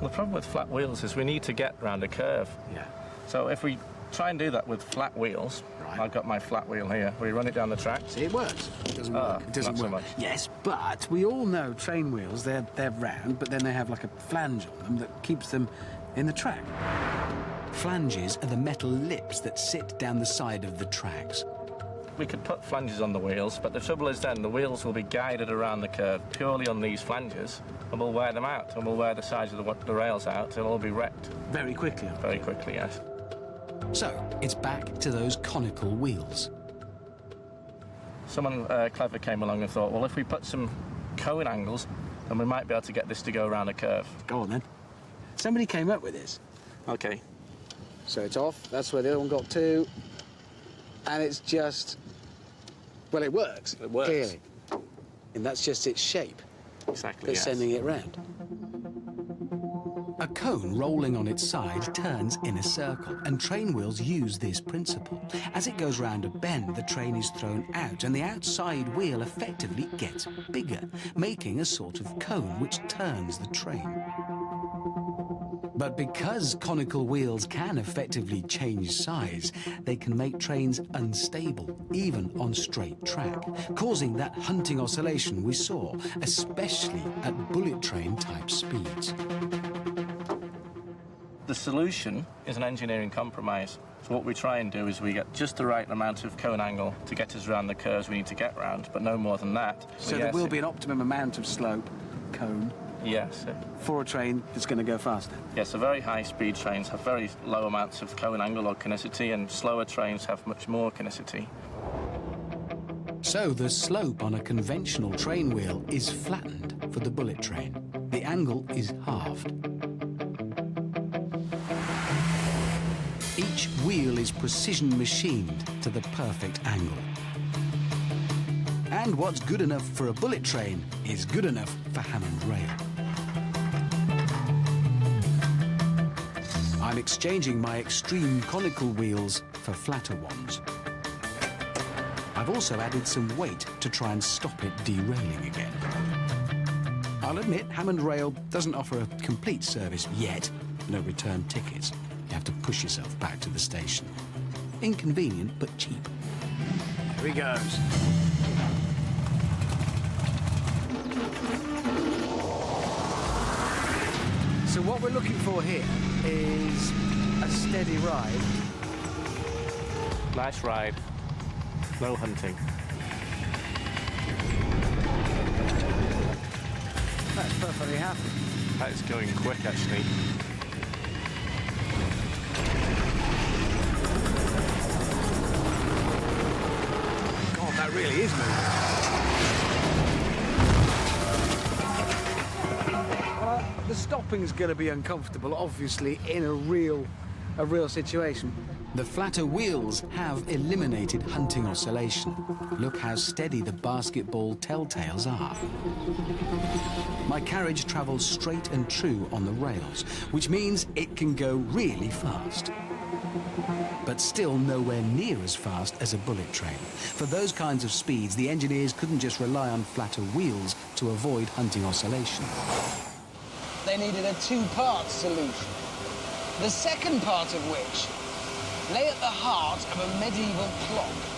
The problem with flat wheels is we need to get round a curve. Yeah. So if we try and do that with flat wheels, Right. I've got my flat wheel here. We run it down the track. See, it works. It doesn't work. It doesn't not so work. much. Yes, but we all know train wheels, they're round, but then they have like a flange on them that keeps them in the track. Flanges are the metal lips that sit down the side of the tracks. We could put flanges on the wheels, but the trouble is then the wheels will be guided around the curve purely on these flanges, and we'll wear them out, and we'll wear the sides of the rails out. It'll all be wrecked. Very quickly. Very quickly, yes. So, it's back to those conical wheels. Someone clever came along and thought, well, if we put some cone angles, then we might be able to get this to go around a curve. Go on, then. Somebody came up with this. OK. So it's off. That's where the other one got to. And it's just... Well, it works. It works. Clearly. And that's just its shape Exactly, that's yes. sending it round. A cone rolling on its side turns in a circle, and train wheels use this principle. As it goes round a bend, the train is thrown out, and the outside wheel effectively gets bigger, making a sort of cone which turns the train. But because conical wheels can effectively change size, they can make trains unstable, even on straight track, causing that hunting oscillation we saw, especially at bullet train type speeds. The solution is an engineering compromise. So what we try and do is we get just the right amount of cone angle to get us around the curves we need to get round, but no more than that. So there will be an optimum amount of slope, cone, Yes. for a train that's going to go faster. Yes, so very high-speed trains have very low amounts of cone angle or kineticity, and slower trains have much more kineticity. So the slope on a conventional train wheel is flattened for the bullet train. The angle is halved. Each wheel is precision machined to the perfect angle. And what's good enough for a bullet train is good enough for Hammond Rail. I'm exchanging my extreme conical wheels for flatter ones. I've also added some weight to try and stop it derailing again. I'll admit, Hammond Rail doesn't offer a complete service yet. No return tickets. You have to push yourself back to the station. Inconvenient, but cheap. Here he goes. So what we're looking for here is a steady ride. Nice ride. No hunting. That's perfectly happy. That is going quick, actually. God, that really is moving. The stopping's going to be uncomfortable, obviously, in a real situation. The flatter wheels have eliminated hunting oscillation. Look how steady the basketball telltales are. My carriage travels straight and true on the rails, which means it can go really fast. But still nowhere near as fast as a bullet train. For those kinds of speeds, the engineers couldn't just rely on flatter wheels to avoid hunting oscillation. They needed a two-part solution, the second part of which lay at the heart of a medieval clock.